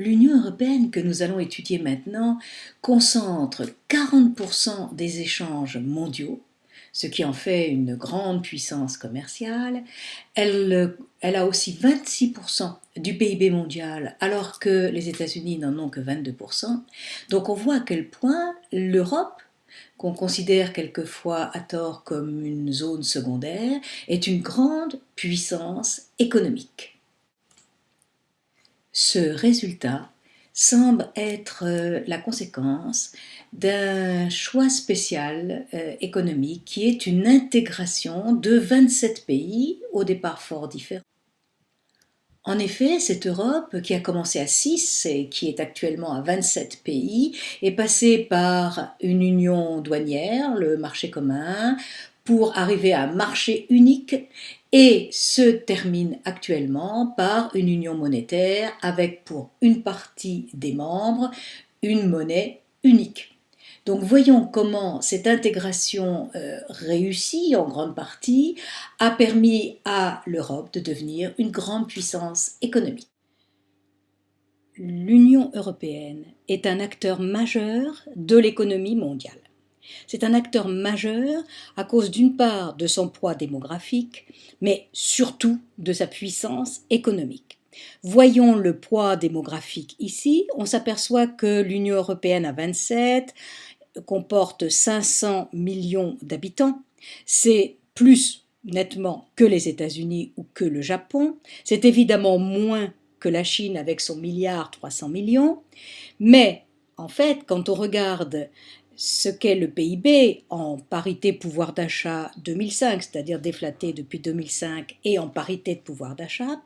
L'Union européenne que nous allons étudier maintenant concentre 40% des échanges mondiaux, ce qui en fait une grande puissance commerciale. Elle a aussi 26% du PIB mondial, alors que les États-Unis n'en ont que 22%. Donc on voit à quel point l'Europe, qu'on considère quelquefois à tort comme une zone secondaire, est une grande puissance économique. Ce résultat semble être la conséquence d'un choix spécial économique qui est une intégration de 27 pays, au départ fort différents. En effet, cette Europe, qui a commencé à 6 et qui est actuellement à 27 pays, est passée par une union douanière, le marché commun, pour arriver à un marché unique et se termine actuellement par une union monétaire avec pour une partie des membres une monnaie unique. Donc voyons comment cette intégration réussie en grande partie a permis à l'Europe de devenir une grande puissance économique. L'Union européenne est un acteur majeur de l'économie mondiale. C'est un acteur majeur à cause d'une part de son poids démographique, mais surtout de sa puissance économique. Voyons le poids démographique ici. On s'aperçoit que l'Union européenne à 27 comporte 500 millions d'habitants. C'est plus nettement que les États-Unis ou que le Japon. C'est évidemment moins que la Chine avec son milliard 300 millions. Mais en fait, quand on regarde ce qu'est le PIB en parité pouvoir d'achat 2005, c'est-à-dire déflaté depuis 2005 et en parité de pouvoir d'achat,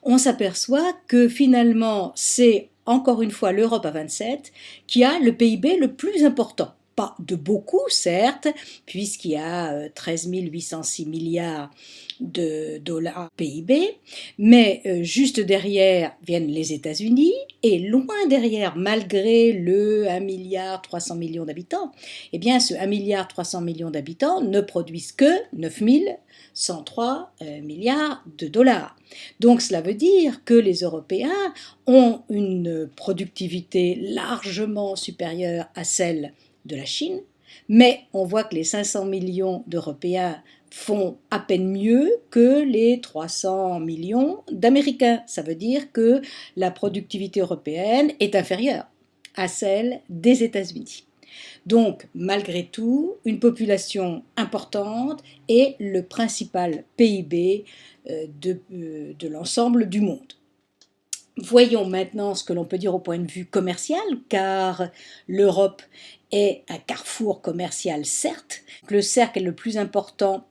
on s'aperçoit que finalement c'est encore une fois l'Europe à 27 qui a le PIB le plus important. Pas de beaucoup, certes, puisqu'il y a 13 806 milliards de dollars PIB, mais juste derrière viennent les États-Unis, et loin derrière, malgré le 1 milliard 300 millions d'habitants, eh bien ce 1 milliard 300 millions d'habitants ne produisent que 9 103 milliards de dollars. Donc cela veut dire que les Européens ont une productivité largement supérieure à celle de la Chine, mais on voit que les 500 millions d'Européens font à peine mieux que les 300 millions d'Américains. Ça veut dire que la productivité européenne est inférieure à celle des États-Unis. Donc, malgré tout, une population importante est le principal PIB de l'ensemble du monde. Voyons maintenant ce que l'on peut dire au point de vue commercial, car l'Europe est un carrefour commercial, certes. Le cercle est le plus important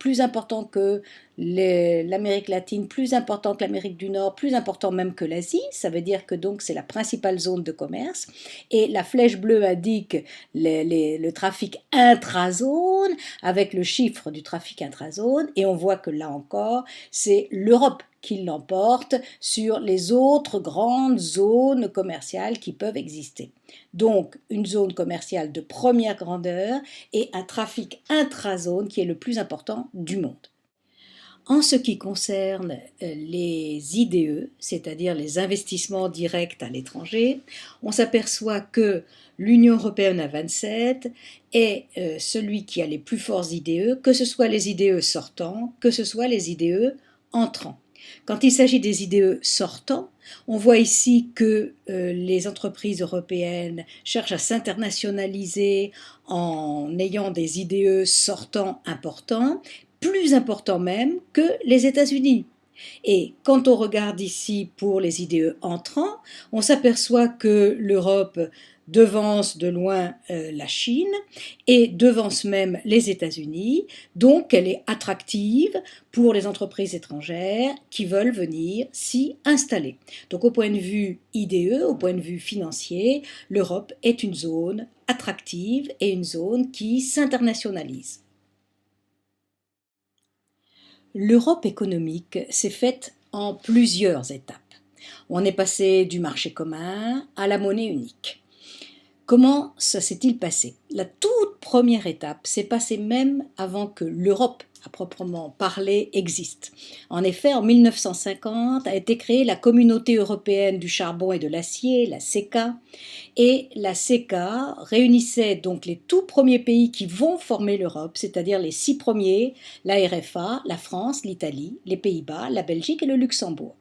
que l'Amérique latine, plus important que l'Amérique du Nord, plus important même que l'Asie. Ça veut dire que donc c'est la principale zone de commerce. Et la flèche bleue indique le trafic intrazone, avec le chiffre du trafic intrazone. Et on voit que là encore, c'est l'Europe qui l'emporte sur les autres grandes zones commerciales qui peuvent exister. Donc une zone commerciale de première grandeur et un trafic intrazone qui est le plus important du monde. En ce qui concerne les IDE, c'est-à-dire les investissements directs à l'étranger, on s'aperçoit que l'Union européenne à 27 est celui qui a les plus forts IDE, que ce soit les IDE sortants, que ce soit les IDE entrants. Quand il s'agit des IDE sortants, on voit ici que les entreprises européennes cherchent à s'internationaliser en ayant des IDE sortants importants, plus importants même que les États-Unis. Et quand on regarde ici pour les IDE entrants, on s'aperçoit que l'Europe devance de loin la Chine et devance même les États-Unis, donc elle est attractive pour les entreprises étrangères qui veulent venir s'y installer. Donc au point de vue IDE, au point de vue financier, l'Europe est une zone attractive et une zone qui s'internationalise. L'Europe économique s'est faite en plusieurs étapes. On est passé du marché commun à la monnaie unique. Comment ça s'est-il passé? La toute première étape s'est passée même avant que l'Europe, à proprement parler, existe. En effet, en 1950 a été créée la Communauté européenne du charbon et de l'acier, la CECA, et la CECA réunissait donc les tout premiers pays qui vont former l'Europe, c'est-à-dire les 6 premiers, la RFA, la France, l'Italie, les Pays-Bas, la Belgique et le Luxembourg.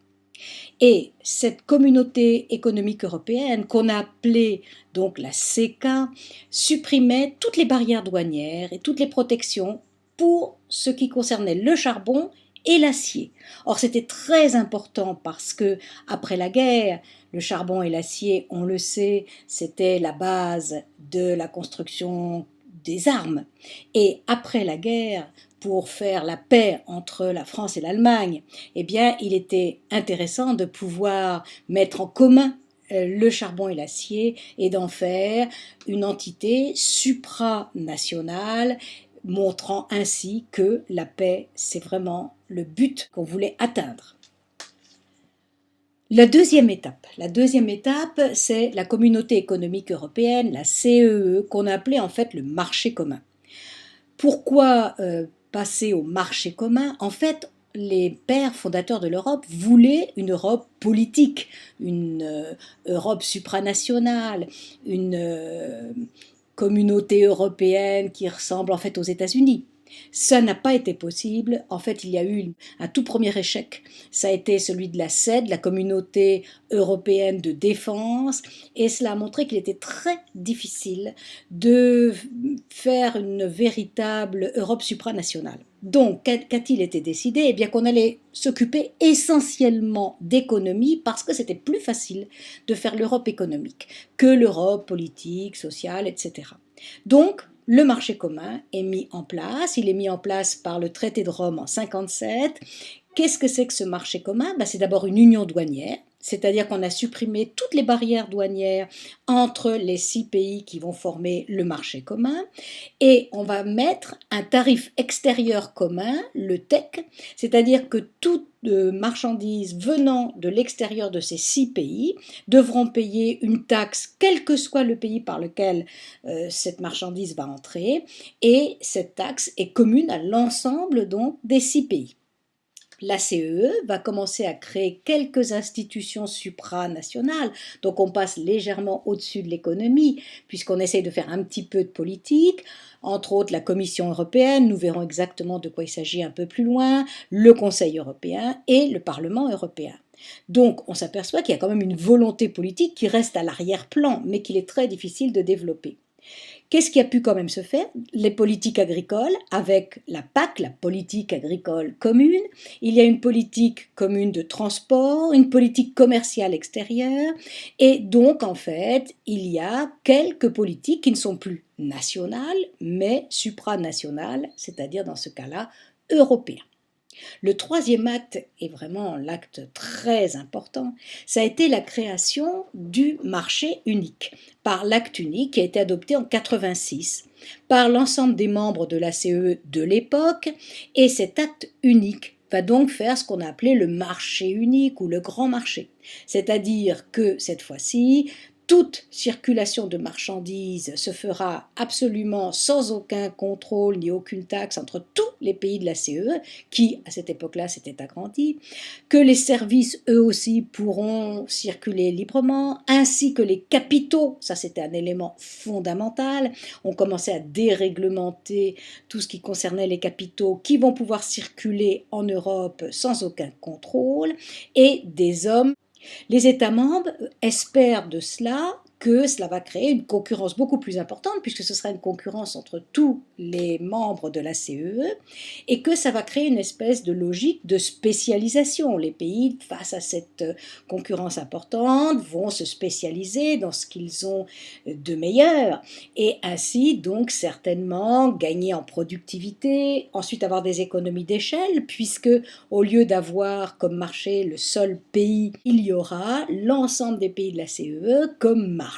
Et cette communauté économique européenne, qu'on a appelée donc la CECA, supprimait toutes les barrières douanières et toutes les protections pour ce qui concernait le charbon et l'acier. Or, c'était très important parce que, après la guerre, le charbon et l'acier, on le sait, c'était la base de la construction des armes. Et après la guerre, pour faire la paix entre la France et l'Allemagne, eh bien, il était intéressant de pouvoir mettre en commun le charbon et l'acier et d'en faire une entité supranationale, montrant ainsi que la paix, c'est vraiment le but qu'on voulait atteindre. La deuxième étape, c'est la Communauté économique européenne, la CEE, qu'on appelait en fait le marché commun. Pourquoi passer au marché commun? En fait, les pères fondateurs de l'Europe voulaient une Europe politique, une Europe supranationale, une communauté européenne qui ressemble en fait aux États-Unis. Ça n'a pas été possible. En fait, il y a eu un tout premier échec. Ça a été celui de la CED, la Communauté européenne de défense, et cela a montré qu'il était très difficile de faire une véritable Europe supranationale. Donc, qu'a-t-il été décidé? Eh bien, qu'on allait s'occuper essentiellement d'économie parce que c'était plus facile de faire l'Europe économique que l'Europe politique, sociale, etc. Donc, le marché commun est mis en place. Il est mis en place par le traité de Rome en 1957. Qu'est-ce que c'est que ce marché commun? C'est d'abord une union douanière, c'est-à-dire qu'on a supprimé toutes les barrières douanières entre les 6 pays qui vont former le marché commun, et on va mettre un tarif extérieur commun, le TEC, c'est-à-dire que toutes marchandises venant de l'extérieur de ces 6 pays devront payer une taxe, quel que soit le pays par lequel cette marchandise va entrer, et cette taxe est commune à l'ensemble donc des 6 pays. La CEE va commencer à créer quelques institutions supranationales, donc on passe légèrement au-dessus de l'économie, puisqu'on essaye de faire un petit peu de politique, entre autres la Commission européenne, nous verrons exactement de quoi il s'agit un peu plus loin, le Conseil européen et le Parlement européen. Donc on s'aperçoit qu'il y a quand même une volonté politique qui reste à l'arrière-plan, mais qu'il est très difficile de développer. Qu'est-ce qui a pu quand même se faire? Les politiques agricoles, avec la PAC, la politique agricole commune. Il y a une politique commune de transport, une politique commerciale extérieure, et donc en fait, il y a quelques politiques qui ne sont plus nationales, mais supranationales, c'est-à-dire dans ce cas-là, européens. Le troisième acte est vraiment l'acte très important, ça a été la création du marché unique, par l'acte unique qui a été adopté en 1986 par l'ensemble des membres de la CE de l'époque, et cet acte unique va donc faire ce qu'on a appelé le marché unique ou le grand marché, c'est-à-dire que cette fois-ci, toute circulation de marchandises se fera absolument sans aucun contrôle ni aucune taxe entre tous les pays de la CE, qui à cette époque-là s'étaient agrandis, que les services eux aussi pourront circuler librement, ainsi que les capitaux, ça c'était un élément fondamental, on commençait à déréglementer tout ce qui concernait les capitaux qui vont pouvoir circuler en Europe sans aucun contrôle, et des hommes. Les États membres espèrent de cela que cela va créer une concurrence beaucoup plus importante, puisque ce sera une concurrence entre tous les membres de la CEE, et que ça va créer une espèce de logique de spécialisation. Les pays, face à cette concurrence importante, vont se spécialiser dans ce qu'ils ont de meilleur, et ainsi donc certainement gagner en productivité, ensuite avoir des économies d'échelle, puisque au lieu d'avoir comme marché le seul pays, il y aura l'ensemble des pays de la CEE comme marché,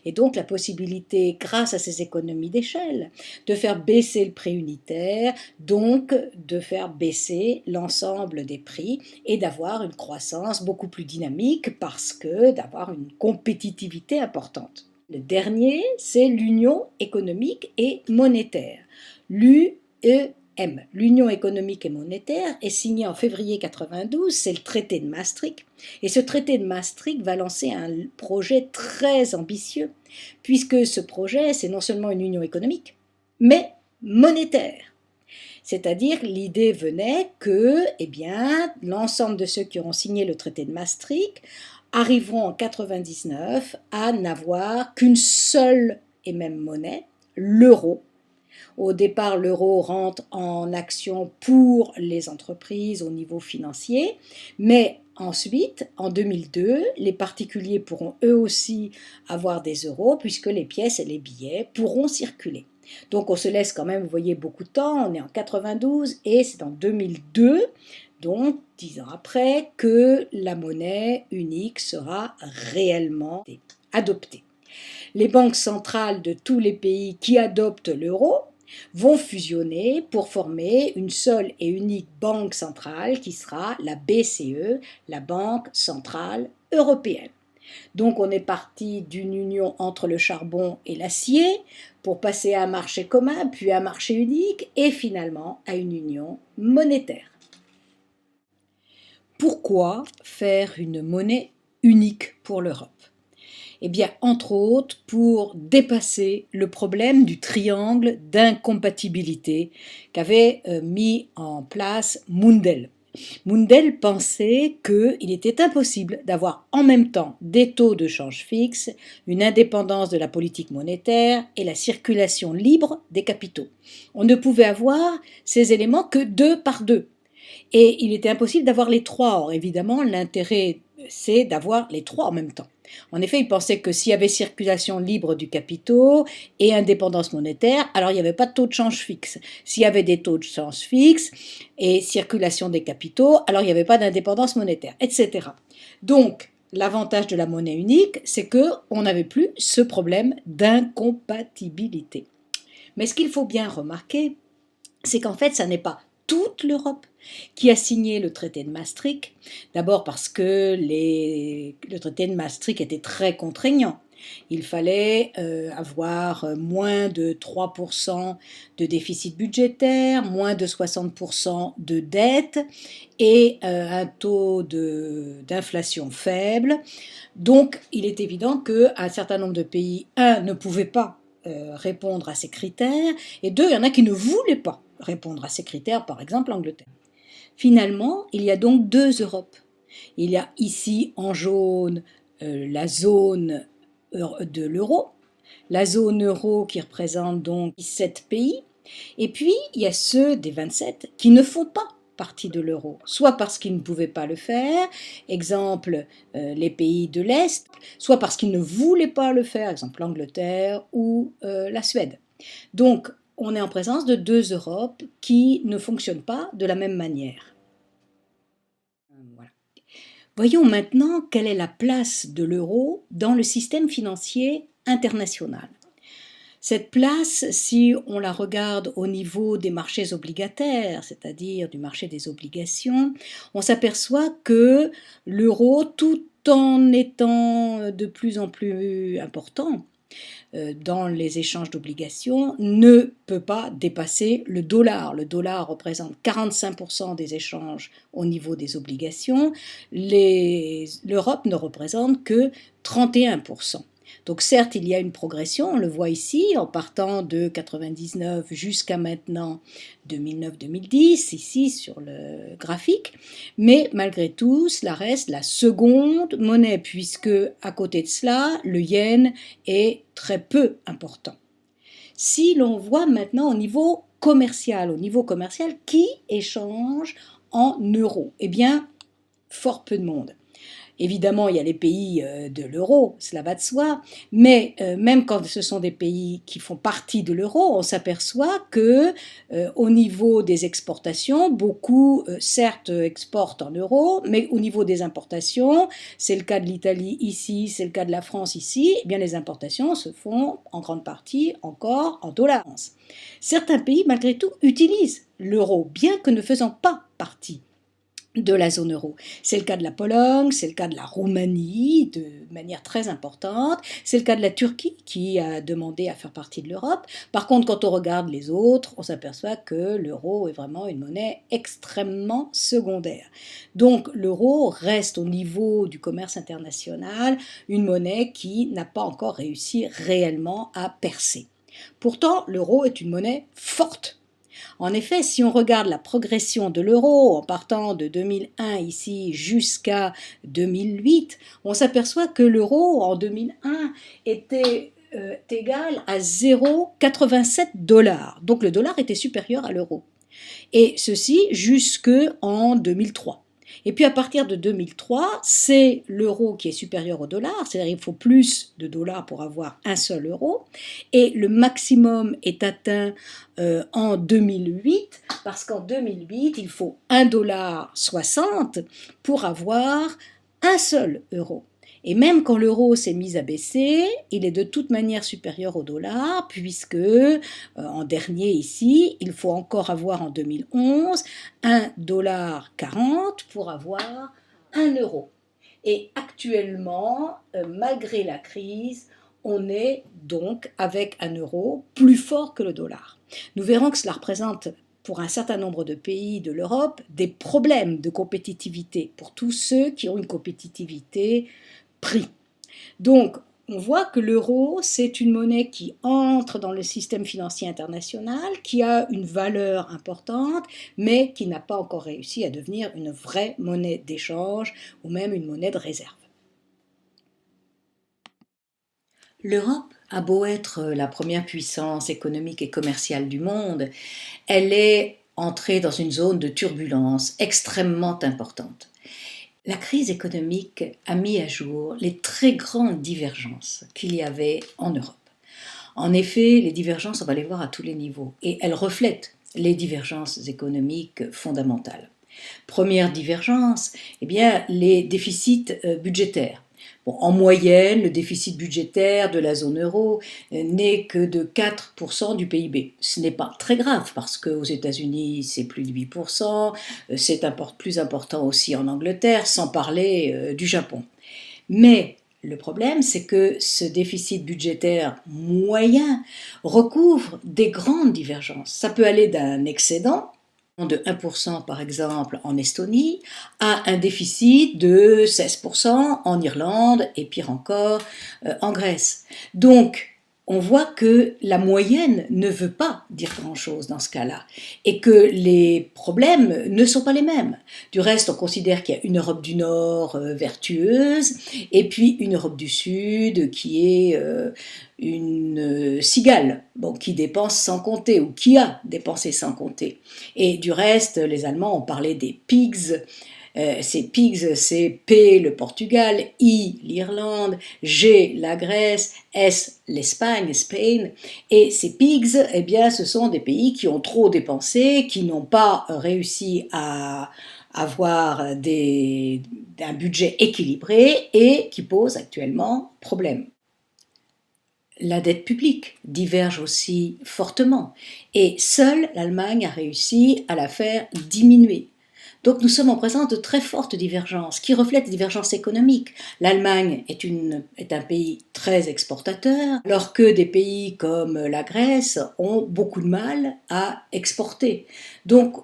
et donc la possibilité, grâce à ces économies d'échelle, de faire baisser le prix unitaire, donc de faire baisser l'ensemble des prix et d'avoir une croissance beaucoup plus dynamique parce que d'avoir une compétitivité importante. Le dernier, c'est l'Union économique et monétaire, l'UEM. L'Union économique et monétaire est signée en février 92, c'est le traité de Maastricht. Et ce traité de Maastricht va lancer un projet très ambitieux, puisque ce projet, c'est non seulement une union économique, mais monétaire. C'est-à-dire l'idée venait que l'ensemble de ceux qui auront signé le traité de Maastricht arriveront en 99 à n'avoir qu'une seule et même monnaie, l'euro. Au départ, l'euro rentre en action pour les entreprises au niveau financier, mais ensuite, en 2002, les particuliers pourront eux aussi avoir des euros puisque les pièces et les billets pourront circuler. Donc on se laisse quand même, vous voyez, beaucoup de temps, on est en 92 et c'est en 2002, donc 10 ans après, que la monnaie unique sera réellement adoptée. Les banques centrales de tous les pays qui adoptent l'euro vont fusionner pour former une seule et unique banque centrale qui sera la BCE, la Banque centrale européenne. Donc on est parti d'une union entre le charbon et l'acier pour passer à un marché commun, puis à un marché unique et finalement à une union monétaire. Pourquoi faire une monnaie unique pour l'Europe ? Eh bien, entre autres, pour dépasser le problème du triangle d'incompatibilité qu'avait mis en place Mundell. Mundell pensait qu'il était impossible d'avoir en même temps des taux de change fixes, une indépendance de la politique monétaire et la circulation libre des capitaux. On ne pouvait avoir ces éléments que deux par deux. Et il était impossible d'avoir les trois. Or, évidemment, l'intérêt, c'est d'avoir les trois en même temps. En effet, il pensait que s'il y avait circulation libre du capitaux et indépendance monétaire, alors il n'y avait pas de taux de change fixe. S'il y avait des taux de change fixes et circulation des capitaux, alors il n'y avait pas d'indépendance monétaire, etc. Donc, l'avantage de la monnaie unique, c'est qu'on n'avait plus ce problème d'incompatibilité. Mais ce qu'il faut bien remarquer, c'est qu'en fait, ça n'est pas toute l'Europe qui a signé le traité de Maastricht, d'abord parce que le traité de Maastricht était très contraignant. Il fallait avoir moins de 3% de déficit budgétaire, moins de 60% de dette et un taux d'inflation faible. Donc, il est évident qu'un certain nombre de pays, ne pouvaient pas répondre à ces critères, et deux, il y en a qui ne voulaient pas répondre à ces critères, par exemple l'Angleterre. Finalement, il y a donc deux Europes. Il y a ici en jaune la zone de l'euro, la zone euro qui représente donc 17 pays, et puis il y a ceux des 27 qui ne font pas partie de l'euro, soit parce qu'ils ne pouvaient pas le faire, exemple les pays de l'Est, soit parce qu'ils ne voulaient pas le faire, exemple l'Angleterre ou la Suède. Donc, on est en présence de deux Europes qui ne fonctionnent pas de la même manière. Voilà. Voyons maintenant quelle est la place de l'euro dans le système financier international. Cette place, si on la regarde au niveau des marchés obligataires, c'est-à-dire du marché des obligations, on s'aperçoit que l'euro, tout en étant de plus en plus important dans les échanges d'obligations, ne peut pas dépasser le dollar. Le dollar représente 45% des échanges au niveau des obligations. L'Europe ne représente que 31%. Donc certes, il y a une progression, on le voit ici, en partant de 99 jusqu'à maintenant 2009-2010, ici sur le graphique, mais malgré tout, cela reste la seconde monnaie, puisque à côté de cela, le yen est très peu important. Si l'on voit maintenant au niveau commercial, qui échange en euros? Eh bien, fort peu de monde. Évidemment, il y a les pays de l'euro, cela va de soi, mais même quand ce sont des pays qui font partie de l'euro, on s'aperçoit que au niveau des exportations, beaucoup certes exportent en euros, mais au niveau des importations, c'est le cas de l'Italie ici, c'est le cas de la France ici, eh bien les importations se font en grande partie encore en dollars. Certains pays, malgré tout, utilisent l'euro, bien que ne faisant pas partie de la zone euro. C'est le cas de la Pologne, c'est le cas de la Roumanie de manière très importante, c'est le cas de la Turquie qui a demandé à faire partie de l'Europe. Par contre, quand on regarde les autres, on s'aperçoit que l'euro est vraiment une monnaie extrêmement secondaire. Donc l'euro reste au niveau du commerce international une monnaie qui n'a pas encore réussi réellement à percer. Pourtant, l'euro est une monnaie forte. En effet, si on regarde la progression de l'euro en partant de 2001 ici jusqu'à 2008, on s'aperçoit que l'euro en 2001 était égal à 0,87 $. Donc le dollar était supérieur à l'euro. Et ceci jusqu'en 2003. Et puis à partir de 2003, c'est l'euro qui est supérieur au dollar, c'est-à-dire qu'il faut plus de dollars pour avoir un seul euro, et le maximum est atteint en 2008, parce qu'en 2008, il faut 1,60 $ pour avoir un seul euro. Et même quand l'euro s'est mis à baisser, il est de toute manière supérieur au dollar, puisque en dernier ici, il faut encore avoir en 2011 $1,40 pour avoir 1 euro. Et actuellement, malgré la crise, on est donc avec un euro plus fort que le dollar. Nous verrons que cela représente pour un certain nombre de pays de l'Europe des problèmes de compétitivité pour tous ceux qui ont une compétitivité prix. Donc, on voit que l'euro, c'est une monnaie qui entre dans le système financier international, qui a une valeur importante, mais qui n'a pas encore réussi à devenir une vraie monnaie d'échange ou même une monnaie de réserve. L'Europe a beau être la première puissance économique et commerciale du monde, elle est entrée dans une zone de turbulence extrêmement importante. La crise économique a mis à jour les très grandes divergences qu'il y avait en Europe. En effet, les divergences, on va les voir à tous les niveaux, et elles reflètent les divergences économiques fondamentales. Première divergence, eh bien, les déficits budgétaires. Bon, en moyenne, le déficit budgétaire de la zone euro n'est que de 4% du PIB. Ce n'est pas très grave parce qu'aux États-Unis, c'est plus de 8%, c'est plus important aussi en Angleterre, sans parler du Japon. Mais le problème, c'est que ce déficit budgétaire moyen recouvre des grandes divergences. Ça peut aller d'un excédent de 1% par exemple en Estonie, à un déficit de 16% en Irlande et pire encore en Grèce. Donc, on voit que la moyenne ne veut pas dire grand-chose dans ce cas-là et que les problèmes ne sont pas les mêmes. Du reste, on considère qu'il y a une Europe du Nord vertueuse et puis une Europe du Sud qui est une cigale, bon, qui dépense sans compter ou qui a dépensé sans compter. Et du reste, les Allemands ont parlé des pigs. Ces pigs, c'est P le Portugal, I l'Irlande, G la Grèce, S l'Espagne, Spain. Et ces pigs, eh bien, ce sont des pays qui ont trop dépensé, qui n'ont pas réussi à avoir un budget équilibré et qui posent actuellement problème. La dette publique diverge aussi fortement et seule l'Allemagne a réussi à la faire diminuer. Donc nous sommes en présence de très fortes divergences qui reflètent les divergences économiques. L'Allemagne est un pays très exportateur, alors que des pays comme la Grèce ont beaucoup de mal à exporter. Donc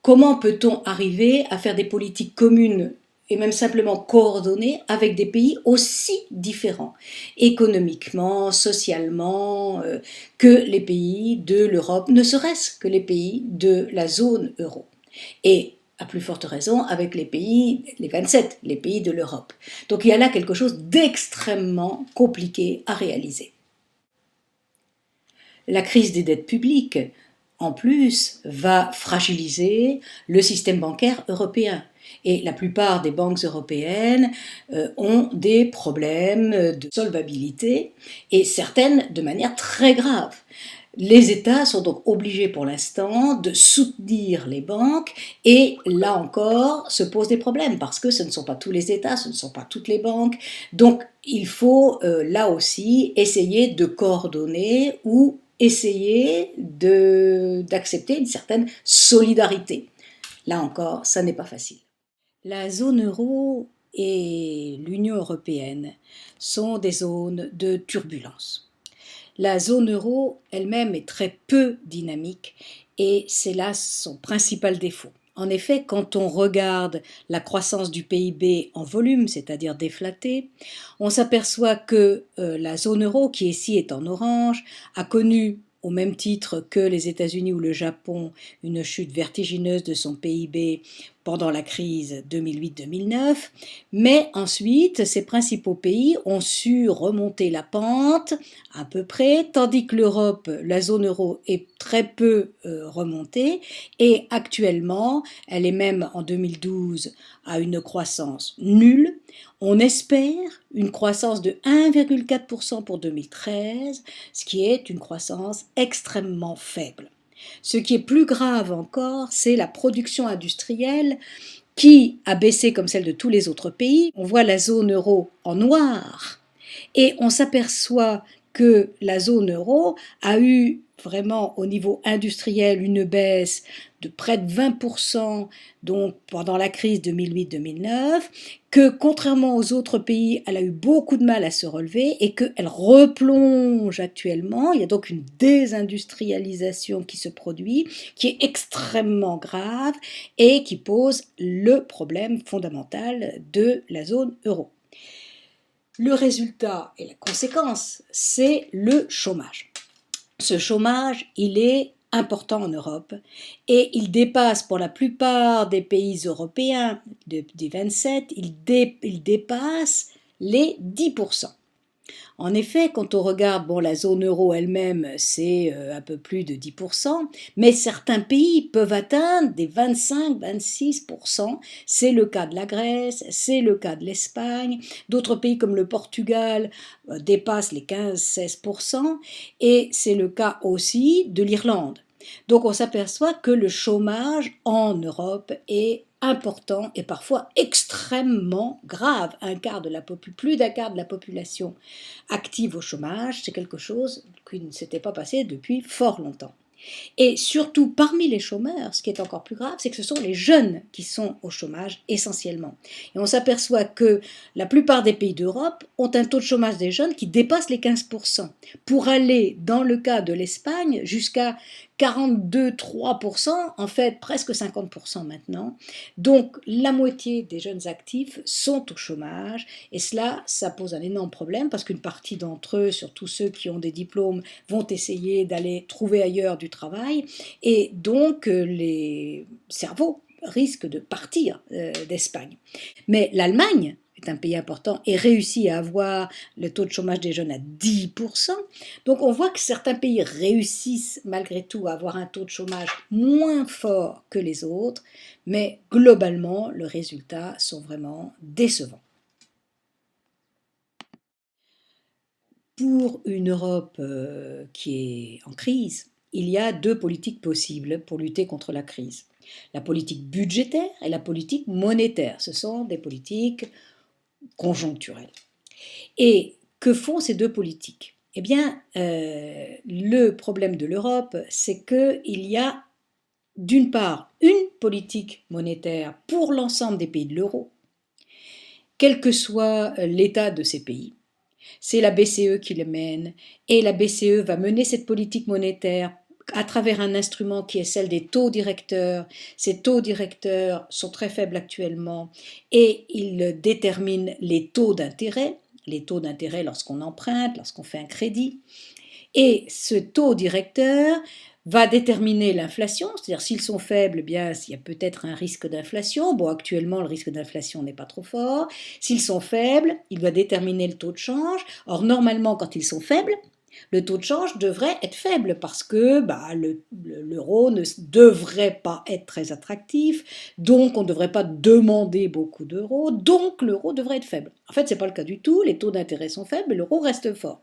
comment peut-on arriver à faire des politiques communes et même simplement coordonnées avec des pays aussi différents, économiquement, socialement, que les pays de l'Europe, ne serait-ce que les pays de la zone euro. Et à plus forte raison avec les pays, les 27, les pays de l'Europe. Donc il y a là quelque chose d'extrêmement compliqué à réaliser. La crise des dettes publiques, en plus, va fragiliser le système bancaire européen. Et la plupart des banques européennes ont des problèmes de solvabilité, et certaines de manière très grave. Les États sont donc obligés pour l'instant de soutenir les banques et là encore se posent des problèmes parce que ce ne sont pas tous les États, ce ne sont pas toutes les banques. Donc il faut là aussi essayer de coordonner ou essayer d'accepter une certaine solidarité. Là encore, ça n'est pas facile. La zone euro et l'Union européenne sont des zones de turbulence. La zone euro elle-même est très peu dynamique et c'est là son principal défaut. En effet, quand on regarde la croissance du PIB en volume, c'est-à-dire déflaté, on s'aperçoit que la zone euro, qui ici est en orange, a connu au même titre que les États-Unis ou le Japon, une chute vertigineuse de son PIB pendant la crise 2008-2009, mais ensuite, ces principaux pays ont su remonter la pente à peu près, tandis que l'Europe, la zone euro, est très peu remontée, et actuellement, elle est même en 2012 à une croissance nulle. On espère une croissance de 1,4% pour 2013, ce qui est une croissance extrêmement faible. Ce qui est plus grave encore, c'est la production industrielle qui a baissé comme celle de tous les autres pays. On voit la zone euro en noir et on s'aperçoit que la zone euro a eu vraiment au niveau industriel une baisse de près de 20% donc pendant la crise 2008-2009, que contrairement aux autres pays, elle a eu beaucoup de mal à se relever et qu'elle replonge actuellement. Il y a donc une désindustrialisation qui se produit, qui est extrêmement grave et qui pose le problème fondamental de la zone euro. Le résultat et la conséquence, c'est le chômage. Ce chômage, il est important en Europe et il dépasse pour la plupart des pays européens des 27, il dépasse les 10%. En effet, quand on regarde, bon, la zone euro elle-même, c'est un peu plus de 10%, mais certains pays peuvent atteindre des 25-26%. C'est le cas de la Grèce, c'est le cas de l'Espagne. D'autres pays comme le Portugal dépassent les 15-16%, et c'est le cas aussi de l'Irlande. Donc on s'aperçoit que le chômage en Europe est important et parfois extrêmement grave. Plus d'un quart de la population active au chômage, c'est quelque chose qui ne s'était pas passé depuis fort longtemps. Et surtout, parmi les chômeurs, ce qui est encore plus grave, c'est que ce sont les jeunes qui sont au chômage essentiellement. Et on s'aperçoit que la plupart des pays d'Europe ont un taux de chômage des jeunes qui dépasse les 15%, pour aller, dans le cas de l'Espagne, jusqu'à 42-3%, en fait presque 50% maintenant. Donc la moitié des jeunes actifs sont au chômage, et cela, ça pose un énorme problème, parce qu'une partie d'entre eux, surtout ceux qui ont des diplômes, vont essayer d'aller trouver ailleurs du travail, et donc les cerveaux risquent de partir d'Espagne. Mais l'Allemagne est un pays important et réussit à avoir le taux de chômage des jeunes à 10%. Donc on voit que certains pays réussissent malgré tout à avoir un taux de chômage moins fort que les autres, mais globalement, les résultats sont vraiment décevants. Pour une Europe qui est en crise, il y a deux politiques possibles pour lutter contre la crise. La politique budgétaire et la politique monétaire. Ce sont des politiques conjoncturelles. Et que font ces deux politiques? Eh bien, le problème de l'Europe, c'est qu'il y a d'une part une politique monétaire pour l'ensemble des pays de l'euro, quel que soit l'état de ces pays. C'est la BCE qui le mène, et la BCE va mener cette politique monétaire à travers un instrument qui est celle des taux directeurs. Ces taux directeurs sont très faibles actuellement et ils déterminent les taux d'intérêt lorsqu'on emprunte, lorsqu'on fait un crédit. Et ce taux directeur va déterminer l'inflation, c'est-à-dire s'ils sont faibles, eh bien il y a peut-être un risque d'inflation. Bon, actuellement le risque d'inflation n'est pas trop fort. S'ils sont faibles, il va déterminer le taux de change. Or normalement, quand ils sont faibles, le taux de change devrait être faible parce que l'euro ne devrait pas être très attractif, donc on ne devrait pas demander beaucoup d'euros, donc l'euro devrait être faible. En fait, ce n'est pas le cas du tout, les taux d'intérêt sont faibles, l'euro reste fort.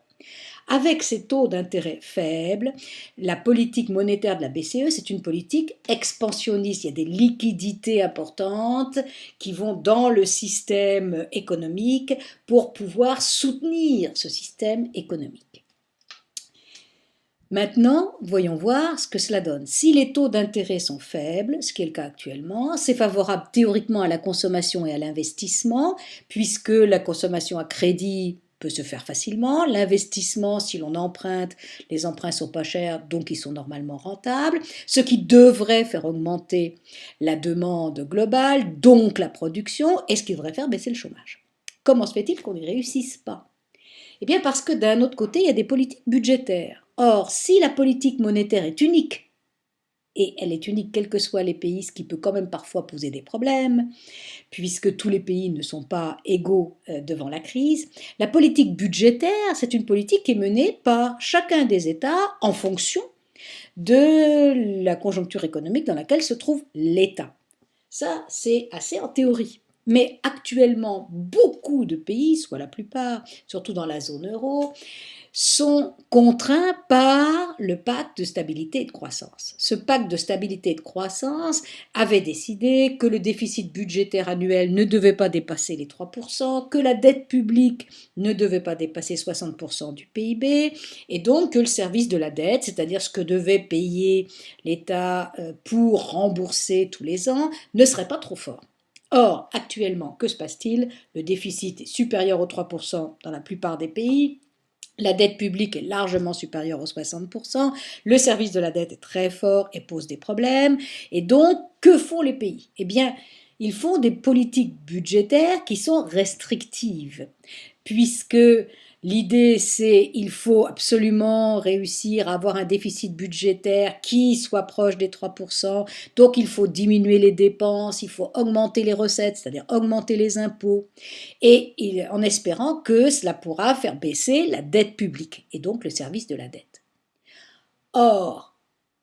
Avec ces taux d'intérêt faibles, la politique monétaire de la BCE, c'est une politique expansionniste. Il y a des liquidités importantes qui vont dans le système économique pour pouvoir soutenir ce système économique. Maintenant, voyons voir ce que cela donne. Si les taux d'intérêt sont faibles, ce qui est le cas actuellement, c'est favorable théoriquement à la consommation et à l'investissement, puisque la consommation à crédit peut se faire facilement. L'investissement, si l'on emprunte, les emprunts sont pas chers, donc ils sont normalement rentables, ce qui devrait faire augmenter la demande globale, donc la production, et ce qui devrait faire baisser le chômage. Comment se fait-il qu'on n'y réussisse pas? Eh bien parce que d'un autre côté, il y a des politiques budgétaires. Or, si la politique monétaire est unique, et elle est unique quels que soient les pays, ce qui peut quand même parfois poser des problèmes, puisque tous les pays ne sont pas égaux devant la crise, la politique budgétaire, c'est une politique qui est menée par chacun des États en fonction de la conjoncture économique dans laquelle se trouve l'État. Ça, c'est assez en théorie. Mais actuellement, beaucoup de pays, soit la plupart, surtout dans la zone euro, sont contraints par le pacte de stabilité et de croissance. Ce pacte de stabilité et de croissance avait décidé que le déficit budgétaire annuel ne devait pas dépasser les 3%, que la dette publique ne devait pas dépasser 60% du PIB, et donc que le service de la dette, c'est-à-dire ce que devait payer l'État pour rembourser tous les ans, ne serait pas trop fort. Or, actuellement, que se passe-t-il? Le déficit est supérieur aux 3% dans la plupart des pays. La dette publique est largement supérieure aux 60%, le service de la dette est très fort et pose des problèmes. Et donc, que font les pays? Eh bien, ils font des politiques budgétaires qui sont restrictives, puisque l'idée c'est il faut absolument réussir à avoir un déficit budgétaire qui soit proche des 3%, donc il faut diminuer les dépenses, il faut augmenter les recettes, c'est-à-dire augmenter les impôts, et en espérant que cela pourra faire baisser la dette publique et donc le service de la dette. Or,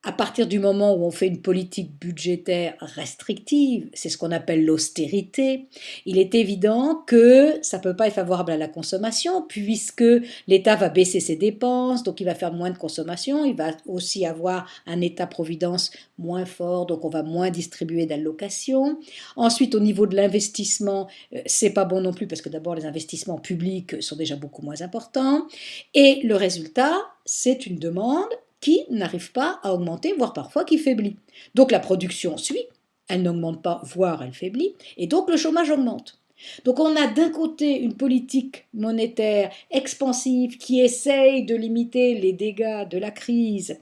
à partir du moment où on fait une politique budgétaire restrictive, c'est ce qu'on appelle l'austérité, il est évident que ça ne peut pas être favorable à la consommation puisque l'État va baisser ses dépenses, donc il va faire moins de consommation, il va aussi avoir un État-providence moins fort, donc on va moins distribuer d'allocations. Ensuite, au niveau de l'investissement, c'est pas bon non plus parce que d'abord les investissements publics sont déjà beaucoup moins importants et le résultat, c'est une demande qui n'arrive pas à augmenter, voire parfois qui faiblit. Donc la production suit, elle n'augmente pas, voire elle faiblit, et donc le chômage augmente. Donc on a d'un côté une politique monétaire expansive qui essaye de limiter les dégâts de la crise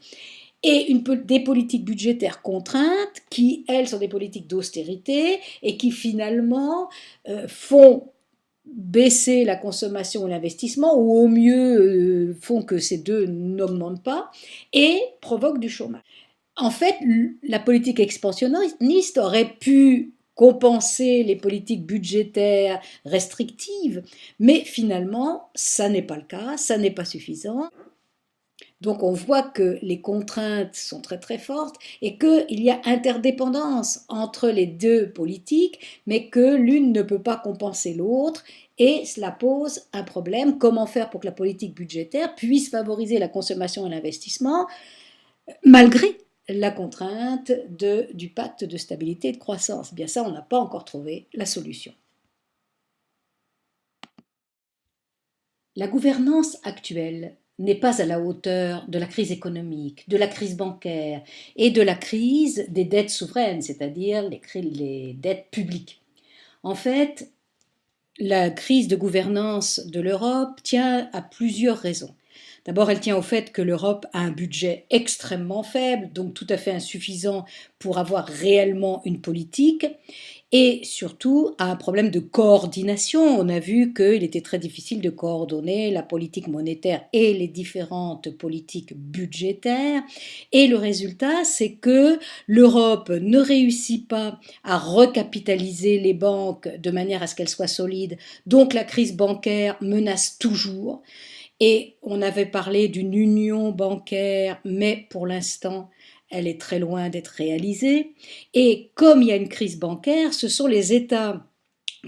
et des politiques budgétaires contraintes qui, elles, sont des politiques d'austérité et qui finalement font baisser la consommation et l'investissement, ou au mieux font que ces deux n'augmentent pas, et provoquent du chômage. En fait, la politique expansionniste aurait pu compenser les politiques budgétaires restrictives, mais finalement, ça n'est pas le cas, ça n'est pas suffisant. Donc on voit que les contraintes sont très très fortes et qu'il y a interdépendance entre les deux politiques, mais que l'une ne peut pas compenser l'autre et cela pose un problème. Comment faire pour que la politique budgétaire puisse favoriser la consommation et l'investissement malgré la contrainte du pacte de stabilité et de croissance? Eh bien ça, on n'a pas encore trouvé la solution. La gouvernance actuelle n'est pas à la hauteur de la crise économique, de la crise bancaire et de la crise des dettes souveraines, c'est-à-dire les dettes publiques. En fait, la crise de gouvernance de l'Europe tient à plusieurs raisons. D'abord, elle tient au fait que l'Europe a un budget extrêmement faible, donc tout à fait insuffisant pour avoir réellement une politique, et surtout à un problème de coordination. On a vu qu'il était très difficile de coordonner la politique monétaire et les différentes politiques budgétaires, et le résultat, c'est que l'Europe ne réussit pas à recapitaliser les banques de manière à ce qu'elles soient solides, donc la crise bancaire menace toujours. Et on avait parlé d'une union bancaire, mais pour l'instant, elle est très loin d'être réalisée. Et comme il y a une crise bancaire, ce sont les États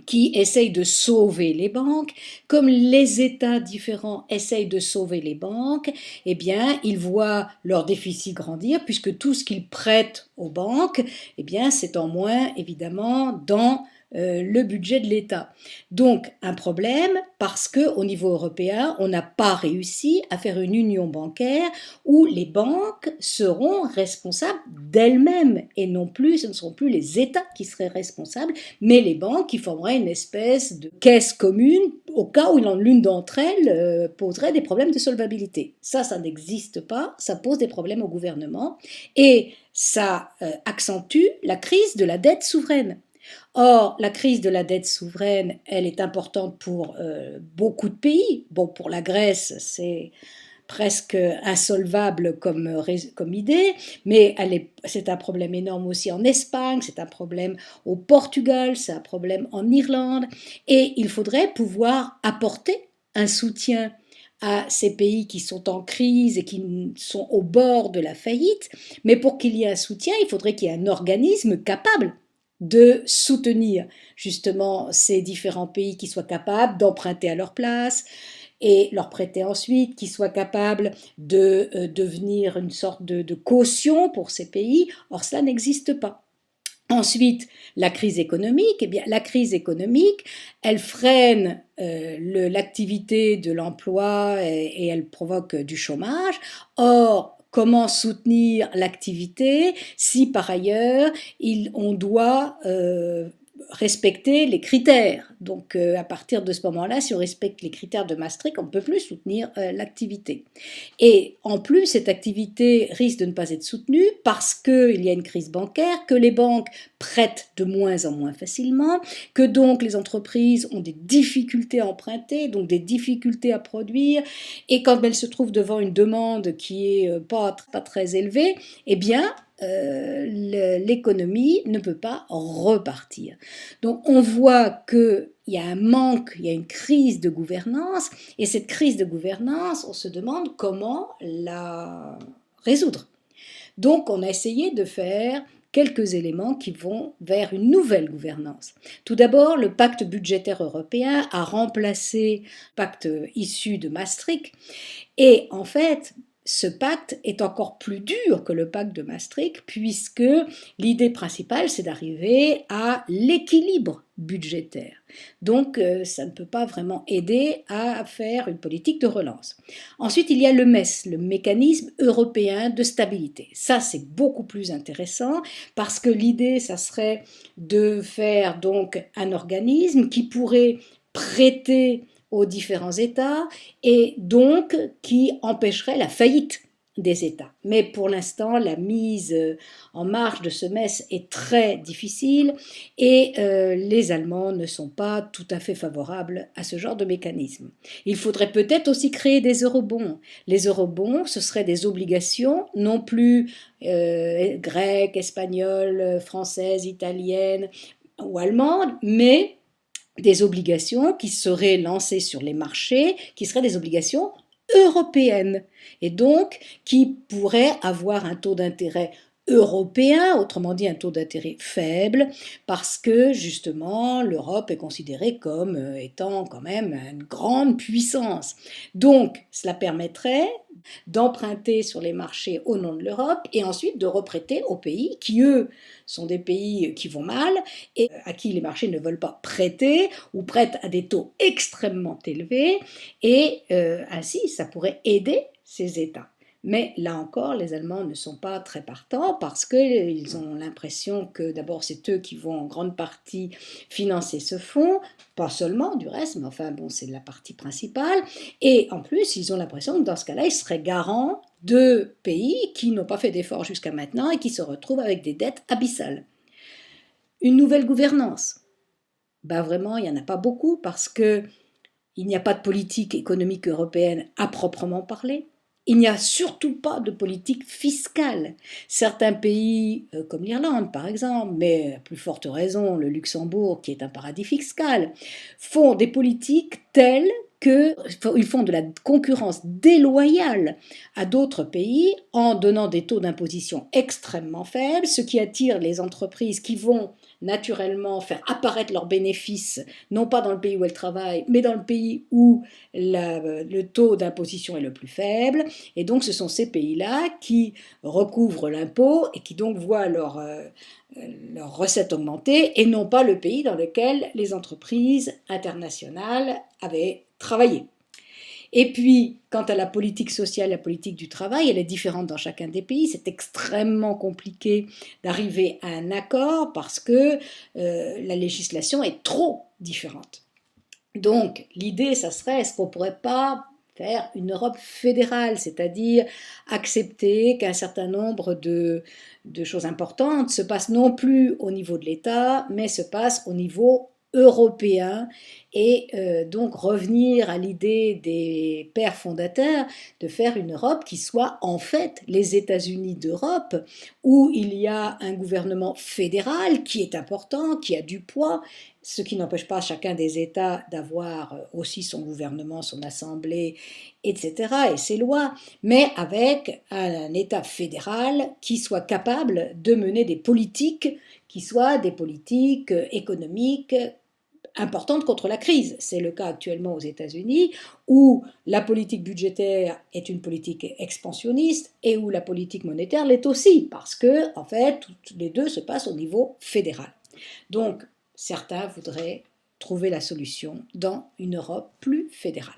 qui essayent de sauver les banques. Comme les États différents essayent de sauver les banques, eh bien, ils voient leur déficit grandir, puisque tout ce qu'ils prêtent aux banques, eh bien, c'est en moins, évidemment, dans le budget de l'État. Donc un problème parce qu'au niveau européen, on n'a pas réussi à faire une union bancaire où les banques seront responsables d'elles-mêmes et non plus, ce ne seront plus les États qui seraient responsables, mais les banques qui formeraient une espèce de caisse commune au cas où l'une d'entre elles poserait des problèmes de solvabilité. Ça n'existe pas, ça pose des problèmes au gouvernement et ça accentue la crise de la dette souveraine. Or, la crise de la dette souveraine, elle est importante pour beaucoup de pays. Bon, pour la Grèce, c'est presque insolvable comme idée, mais c'est un problème énorme aussi en Espagne, c'est un problème au Portugal, c'est un problème en Irlande, et il faudrait pouvoir apporter un soutien à ces pays qui sont en crise et qui sont au bord de la faillite, mais pour qu'il y ait un soutien, il faudrait qu'il y ait un organisme capable de soutenir justement ces différents pays qui soient capables d'emprunter à leur place et leur prêter ensuite, qui soient capables de devenir une sorte de caution pour ces pays. Or, cela n'existe pas. Ensuite, la crise économique, eh bien, la crise économique, elle freine l'activité de l'emploi et elle provoque du chômage. Or, comment soutenir l'activité si par ailleurs on doit respecter les critères. Donc à partir de ce moment-là, si on respecte les critères de Maastricht, on ne peut plus soutenir l'activité. Et en plus, cette activité risque de ne pas être soutenue parce qu'il y a une crise bancaire, que les banques prêtent de moins en moins facilement, que donc les entreprises ont des difficultés à emprunter, donc des difficultés à produire, et quand elles se trouvent devant une demande qui n'est pas très élevée, eh bien, l'économie ne peut pas repartir. Donc on voit qu'il y a un manque, il y a une crise de gouvernance, et cette crise de gouvernance, on se demande comment la résoudre. Donc on a essayé de faire quelques éléments qui vont vers une nouvelle gouvernance. Tout d'abord, le pacte budgétaire européen a remplacé le pacte issu de Maastricht, et en fait, ce pacte est encore plus dur que le pacte de Maastricht puisque l'idée principale, c'est d'arriver à l'équilibre budgétaire. Donc, ça ne peut pas vraiment aider à faire une politique de relance. Ensuite, il y a le MES, le mécanisme européen de stabilité. Ça, c'est beaucoup plus intéressant parce que l'idée, ça serait de faire donc un organisme qui pourrait prêter aux différents États et donc qui empêcherait la faillite des États. Mais pour l'instant, la mise en marche de ce MES est très difficile et les Allemands ne sont pas tout à fait favorables à ce genre de mécanisme. Il faudrait peut-être aussi créer des eurobonds. Les eurobonds, ce seraient des obligations non plus grecques, espagnoles, françaises, italiennes ou allemandes, mais des obligations qui seraient lancées sur les marchés, qui seraient des obligations européennes, et donc qui pourraient avoir un taux d'intérêt européen, autrement dit un taux d'intérêt faible, parce que justement l'Europe est considérée comme étant quand même une grande puissance. Donc cela permettrait d'emprunter sur les marchés au nom de l'Europe et ensuite de reprêter aux pays qui, eux, sont des pays qui vont mal et à qui les marchés ne veulent pas prêter ou prêtent à des taux extrêmement élevés et ainsi ça pourrait aider ces États. Mais là encore, les Allemands ne sont pas très partants parce qu'ils ont l'impression que d'abord c'est eux qui vont en grande partie financer ce fonds, pas seulement du reste, mais enfin bon, c'est la partie principale. Et en plus, ils ont l'impression que dans ce cas-là, ils seraient garants de pays qui n'ont pas fait d'efforts jusqu'à maintenant et qui se retrouvent avec des dettes abyssales. Une nouvelle gouvernance. Ben vraiment, il n'y en a pas beaucoup parce qu'il n'y a pas de politique économique européenne à proprement parler. Il n'y a surtout pas de politique fiscale. Certains pays, comme l'Irlande par exemple, mais à plus forte raison le Luxembourg, qui est un paradis fiscal, font des politiques telles qu'ils font de la concurrence déloyale à d'autres pays en donnant des taux d'imposition extrêmement faibles, ce qui attire les entreprises qui vont naturellement faire apparaître leurs bénéfices, non pas dans le pays où elles travaillent, mais dans le pays où le taux d'imposition est le plus faible. Et donc ce sont ces pays-là qui recouvrent l'impôt et qui donc voient leurs recettes augmenter, et non pas le pays dans lequel les entreprises internationales avaient travaillé. Et puis, quant à la politique sociale, la politique du travail, elle est différente dans chacun des pays. C'est extrêmement compliqué d'arriver à un accord parce que la législation est trop différente. Donc, l'idée, ça serait, est-ce qu'on ne pourrait pas faire une Europe fédérale, c'est-à-dire accepter qu'un certain nombre de choses importantes se passent non plus au niveau de l'État, mais se passent au niveau européen, et donc revenir à l'idée des pères fondateurs de faire une Europe qui soit en fait les États-Unis d'Europe, où il y a un gouvernement fédéral qui est important, qui a du poids, ce qui n'empêche pas chacun des États d'avoir aussi son gouvernement, son assemblée, etc., et ses lois, mais avec un État fédéral qui soit capable de mener des politiques qui soient des politiques économiques importante contre la crise. C'est le cas actuellement aux États-Unis, où la politique budgétaire est une politique expansionniste et où la politique monétaire l'est aussi, parce que, en fait, toutes les deux se passent au niveau fédéral. Donc, certains voudraient trouver la solution dans une Europe plus fédérale.